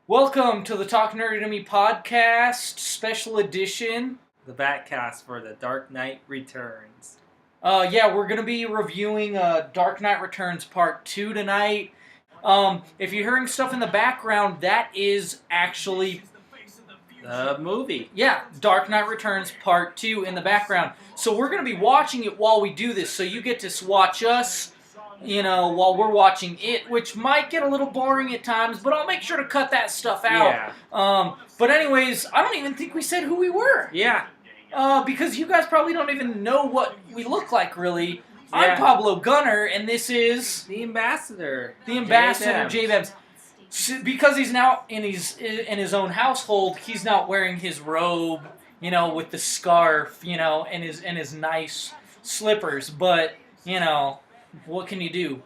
Welcome to the Talk Nerdy to Me podcast, special edition. The Batcast for The Dark Knight Returns. We're going to be reviewing Dark Knight Returns Part 2 tonight. If you're hearing stuff in the background, that is actually the movie. Yeah, Dark Knight Returns Part 2 in the background. So we're going to be watching it while we do this, so you get to watch us, while we're watching it, which might get a little boring at times, but I'll make sure to cut that stuff out. Yeah. But anyways, I don't even think we said who we were. Yeah. Because you guys probably don't even know what we look like, really. Yeah. I'm Pablo Gunner, and this is... The Ambassador. Jbemms. Because he's now in his own household, he's not wearing his robe, with the scarf, and his nice slippers. But, what can you do,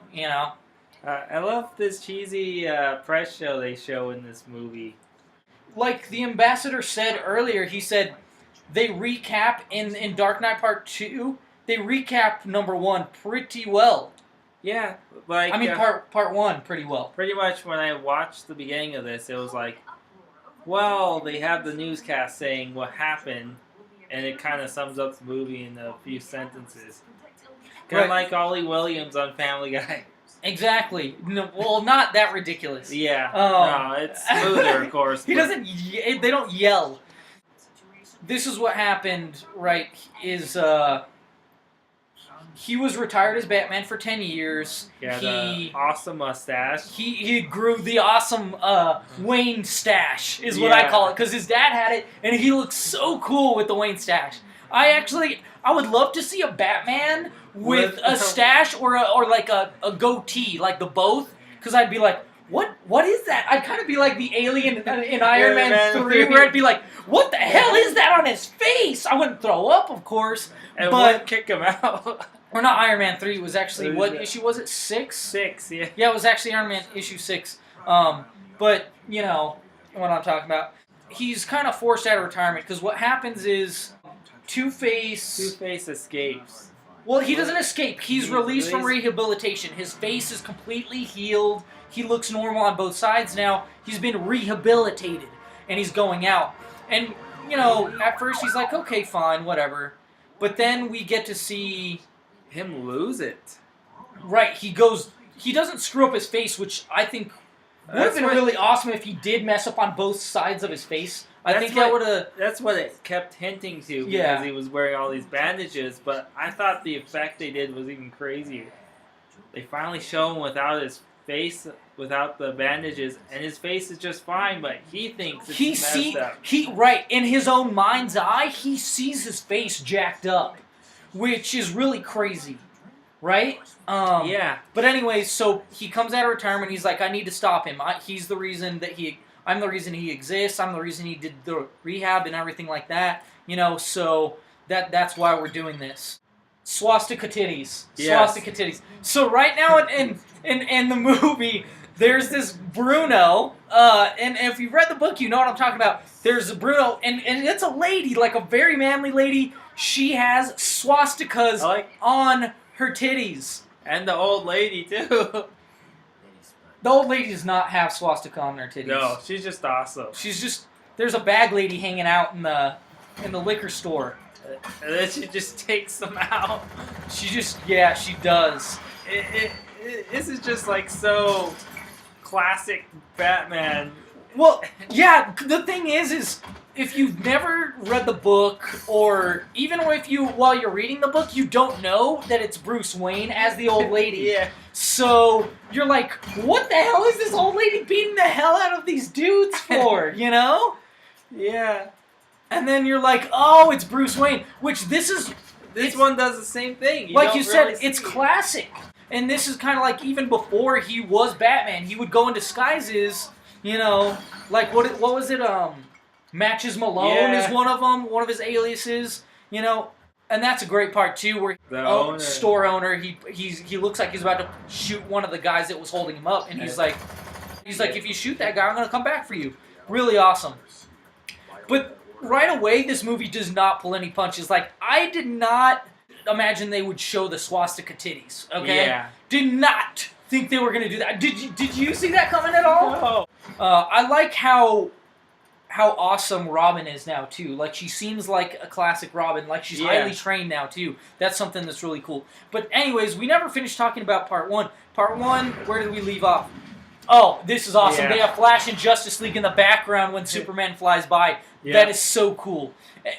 I love this cheesy press show they show in this movie. Like the ambassador said earlier, he said they recap in Dark Knight Part 2, they recap number 1 pretty well. Yeah, part 1 pretty well. Pretty much when I watched the beginning of this, it was like, well, they have the newscast saying what happened, and it kind of sums up the movie in a few sentences. Kind of like Ollie Williams on Family Guy. Exactly. No, well, not that ridiculous. Yeah. No, it's smoother, of course. They don't yell. This is what happened, right, is, he was retired as Batman for 10 years. Yeah, the awesome mustache. He grew the awesome Wayne stash, is what I call it, because his dad had it, and he looks so cool with the Wayne stash. I would love to see a Batman with a stash or like a goatee, like the both, because I'd be like, what is that? I'd kind of be like the alien in Iron Man 3, where I'd be like, what the hell is that on his face? I wouldn't throw up, of course, but wouldn't kick him out. Or not Iron Man 3, it was actually, what issue was it? 6? 6, yeah. Yeah, it was actually Iron Man issue 6. But, you know what I'm talking about. He's kind of forced out of retirement, because what happens is Two-Face escapes. Well, he doesn't escape. He's released from rehabilitation. His face is completely healed. He looks normal on both sides now. He's been rehabilitated, and he's going out. And, at first he's like, okay, fine, whatever. But then we get to see him lose it. Right, he doesn't screw up his face, which I think would have been really awesome if he did mess up on both sides of his face. I think that would have... That's what it kept hinting to, because he was wearing all these bandages, but I thought the effect they did was even crazier. They finally show him without his face, without the bandages, and his face is just fine, but he thinks it's messed up. Right, in his own mind's eye, he sees his face jacked up, which is really crazy, right? Yeah. But anyways, so he comes out of retirement, he's like, I need to stop him. I'm the reason he exists. I'm the reason he did the rehab and everything like that. So that's why we're doing this. Swastika titties. Yes. Swastika titties. So right now in the movie, there's this Bruno, and if you've read the book, you know what I'm talking about. There's a Bruno, and it's a lady, like a very manly lady. She has swastikas on her titties. And the old lady, too. The old lady does not have swastika on her titties. No, she's just awesome. There's a bag lady hanging out in the liquor store. And then she just takes them out. She does. This is just like so classic Batman. Well, yeah, the thing is if you've never read the book, or even while you're reading the book, you don't know that it's Bruce Wayne as the old lady. Yeah. So you're like, what the hell is this old lady beating the hell out of these dudes for, Yeah. And then you're like, oh, it's Bruce Wayne, which this one does the same thing. Like you said, it's classic. And this is kind of like even before he was Batman, he would go in disguises, like what was it, Matches Malone is one of them, one of his aliases, and that's a great part too, where the store owner, he looks like he's about to shoot one of the guys that was holding him up, and he's like, if you shoot that guy, I'm gonna come back for you. Really awesome. But right away, this movie does not pull any punches. Like, I did not imagine they would show the swastika titties. Okay, yeah. Did not think they were gonna do that. Did you see that coming at all? No. I like how awesome Robin is now too. Like she seems like a classic Robin. Like she's highly trained now too. That's something that's really cool. But anyways, we never finished talking about part 1. Part 1, where did we leave off? Oh, this is awesome. Yeah. They have Flash and Justice League in the background when Superman flies by. Yeah. That is so cool.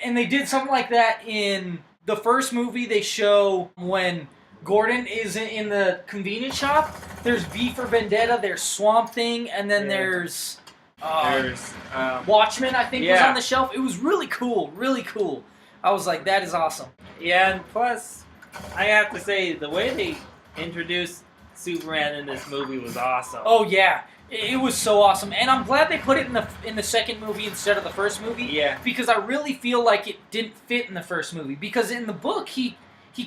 And they did something like that in the first movie. They show when Gordon is in the convenience shop. There's V for Vendetta, there's Swamp Thing, and then there's Watchmen, I think, was on the shelf. It was really cool, really cool. I was like, that is awesome. Yeah, and plus, I have to say, the way they introduced Superman in this movie was awesome. Oh yeah, it was so awesome, and I'm glad they put it in the second movie instead of the first movie. Yeah, because I really feel like it didn't fit in the first movie. Because in the book, he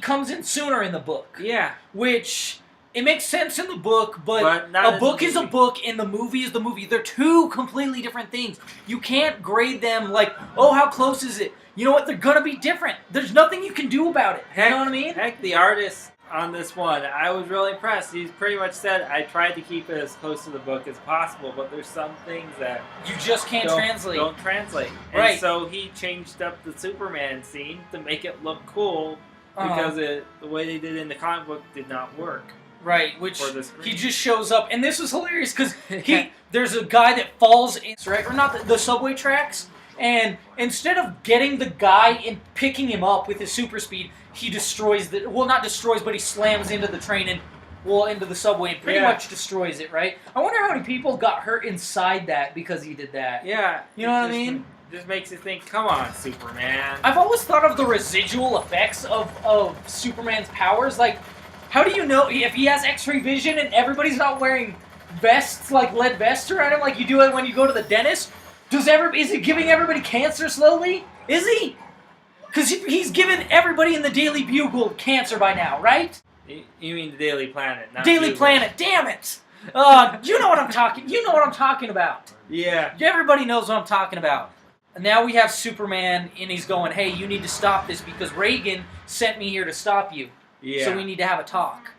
comes in sooner in the book. Yeah, which it makes sense in the book, but not a book is a book, and the movie is the movie. They're two completely different things. You can't grade them like, oh, how close is it? You know what? They're gonna be different. There's nothing you can do about it. You know what I mean? Heck, the artist on this one, I was really impressed. He's pretty much said, I tried to keep it as close to the book as possible, but there's some things that you just can't translate. Don't translate. Right. And so he changed up the Superman scene to make it look cool because the way they did it in the comic book did not work. Right, which he just shows up, and this was hilarious because there's a guy that falls in, right, or not the subway tracks, and instead of getting the guy and picking him up with his super speed, he destroys not destroys, but he slams into the train and into the subway and pretty much destroys it, right? I wonder how many people got hurt inside that because he did that. Yeah, you know what I mean? Just makes you think, come on, Superman. I've always thought of the residual effects of Superman's powers, like. How do you know if he has X-ray vision and everybody's not wearing vests, like lead vests around him, like you do it when you go to the dentist? Is he giving everybody cancer slowly? Is he? Because he's given everybody in the Daily Bugle cancer by now, right? You mean the Daily Planet, not Daily Bugle. Planet. Damn it! You know what I'm talking. You know what I'm talking about. Yeah. Everybody knows what I'm talking about. And now we have Superman, and he's going, "Hey, you need to stop this because Reagan sent me here to stop you." Yeah. So we need to have a talk.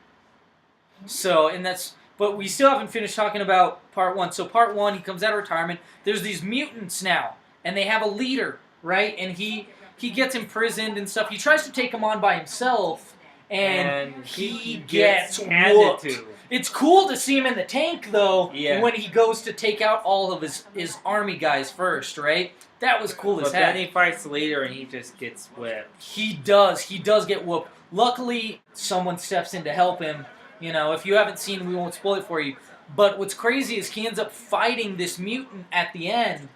But we still haven't finished talking about part 1. So part 1, he comes out of retirement. There's these mutants now, and they have a leader, right? And he gets imprisoned and stuff. He tries to take them on by himself, and he gets whooped. To. It's cool to see him in the tank, though, when he goes to take out all of his army guys first, right? That was cool as heck. But then he fights the leader, and he just gets whipped. He does. He does get whooped. Luckily, someone steps in to help him. You know, if you haven't seen, we won't spoil it for you. But what's crazy is he ends up fighting this mutant at the end,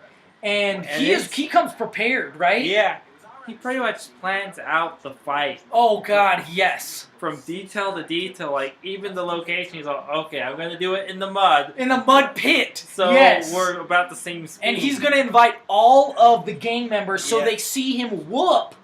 and he comes prepared, right? Yeah, he pretty much plans out the fight. Oh God, yes. From detail to detail, like even the location. He's like, okay, I'm gonna do it in the mud. In the mud pit. So we're about the same speed. And he's gonna invite all of the gang members so they see him whoop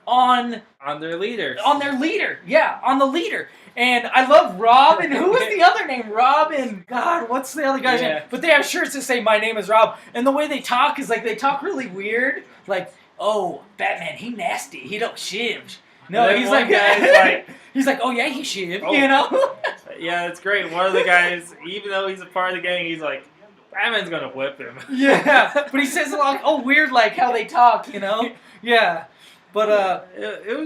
on their leader. On their leader, yeah, on the leader. And I love Rob, and who was the other name? Rob and, God, what's the other guy's name? But they have shirts that say, my name is Rob. And the way they talk is like, they talk really weird. Like, oh, Batman, he nasty. He don't shiv. No, he's like, he's like, oh yeah, he shiv, you know? Yeah, it's great. One of the guys, even though he's a part of the gang, he's like, Batman's gonna whip him. Yeah, but he says a lot, weird, like how they talk, you know? Yeah. But it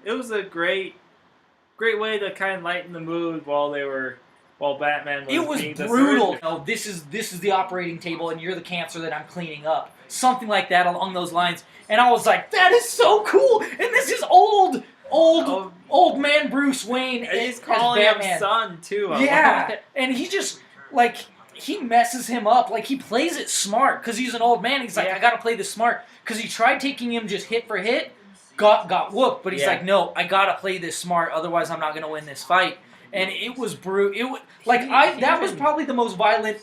was a great way to kind of lighten the mood while Batman was it was being brutal. Oh, this is the operating table, and you're the cancer that I'm cleaning up. Something like that along those lines. And I was like, that is so cool. And this is old man Bruce Wayne. And he's calling him son too. Yeah, and he just like he messes him up. Like he plays it smart because he's an old man. He's like, I gotta play this smart because he tried taking him just hit for hit. Got whooped, but he's like, no, I gotta play this smart, otherwise I'm not gonna win this fight. And it was brutal. That was probably the most violent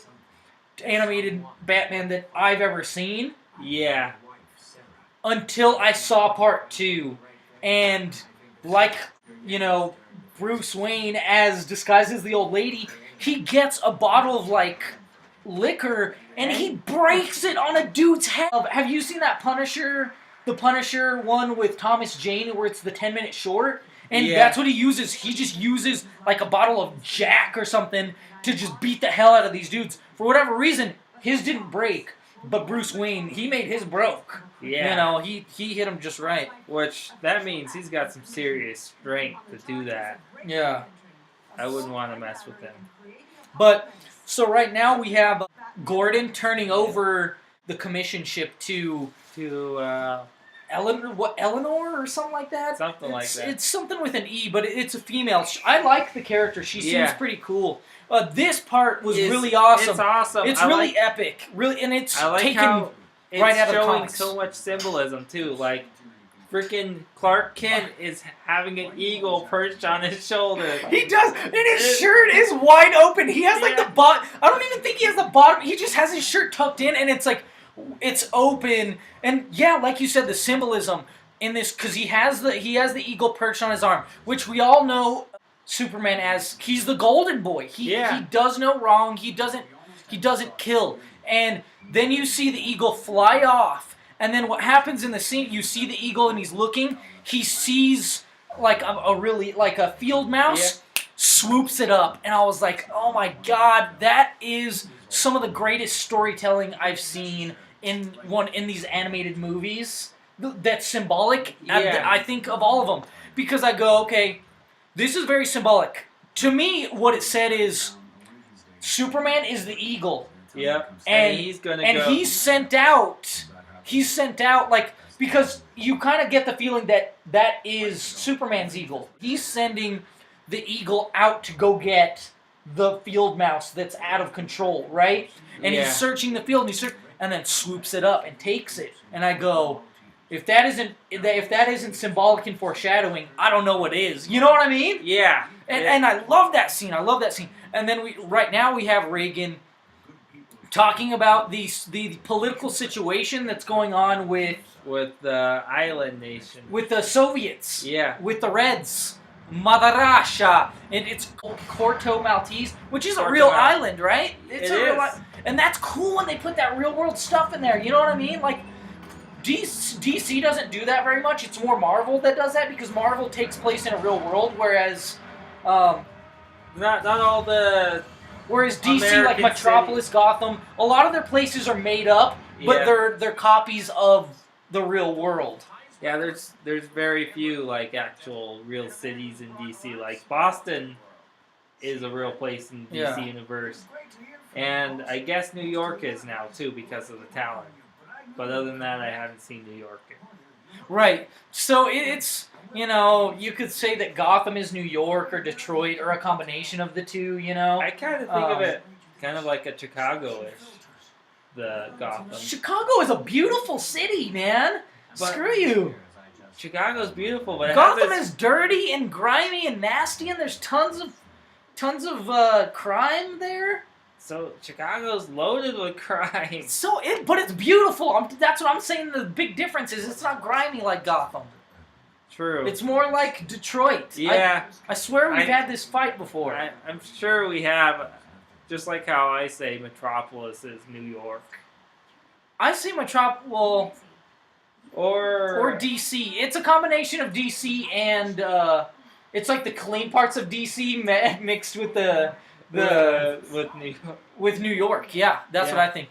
animated Batman that I've ever seen. Yeah. Until I saw part 2, and Bruce Wayne as disguised as the old lady, he gets a bottle of liquor and he breaks it on a dude's head. Have you seen that Punisher? The Punisher one with Thomas Jane where it's the 10-minute short? And that's what he uses. He just uses like a bottle of Jack or something to just beat the hell out of these dudes. For whatever reason, his didn't break, but Bruce Wayne, he made his broke. Yeah. You know, he hit him just right. Which, that means he's got some serious strength to do that. Yeah. I wouldn't want to mess with him. But, so right now we have Gordon turning over the commissionship to Eleanor or something like that? Something like that. It's something with an E, but it's a female. I like the character. She seems pretty cool. This part was really awesome. It's awesome. It's really epic. Really, and it's taken how it's right out of the showing comics. so much symbolism too. Like, freaking Clark Kent is having an eagle perched on his shoulder. He does, and his shirt is wide open. He has like the bottom. I don't even think he has the bottom. He just has his shirt tucked in, and it's like it's open. And yeah, like you said, the symbolism in this, because he has the eagle perched on his arm, which we all know Superman as. He's the golden boy. He does no wrong. He doesn't kill. And then you see the eagle fly off. And then what happens in the scene, you see the eagle and he's looking. He sees like a field mouse, swoops it up. And I was like, oh my God, that is some of the greatest storytelling I've seen in these animated movies. That's symbolic, I think, of all of them. Because I go, okay, this is very symbolic. To me, what it said is Superman is the eagle. Yep. And he's gonna go. And he's sent out. He's sent out, like, because you kind of get the feeling that is Superman's eagle. He's sending the eagle out to go get the field mouse that's out of control, right? And he's searching the field, and then swoops it up and takes it. And I go, if that isn't symbolic and foreshadowing, I don't know what is. You know what I mean? Yeah. And I love that scene. And then right now we have Reagan talking about the political situation that's going on with the island nation, with the Soviets, with the Reds, Mother Russia, and it's called Corto Maltese, which is a real island, right? It's a real and that's cool when they put that real world stuff in there. You know what I mean? Like DC doesn't do that very much. It's more Marvel that does that because Marvel takes place in a real world, whereas not all the. Whereas DC, like Metropolis, Gotham, a lot of their places are made up, but they're copies of the real world. Yeah, there's very few like actual real cities in DC. Like Boston is a real place in DC universe, and I guess New York is now too because of the talent. But other than that, I haven't seen New York. Right. So it's. You know, you could say that Gotham is New York or Detroit or a combination of the two, you know? I kind of think of it kind of like a Chicago-ish, the Gotham. Chicago is a beautiful city, man. But screw you. Chicago's beautiful, but Gotham is dirty and grimy and nasty, and there's tons of crime there. So Chicago's loaded with crime. But it's beautiful. That's what I'm saying. The big difference is it's not grimy like Gotham. True. It's more like Detroit. Yeah. I swear we've had this fight before. I'm sure we have. Just like how I say Metropolis is New York. I say Metropolis or DC. It's a combination of DC and it's like the clean parts of DC mixed with with New York. Yeah, that's what I think.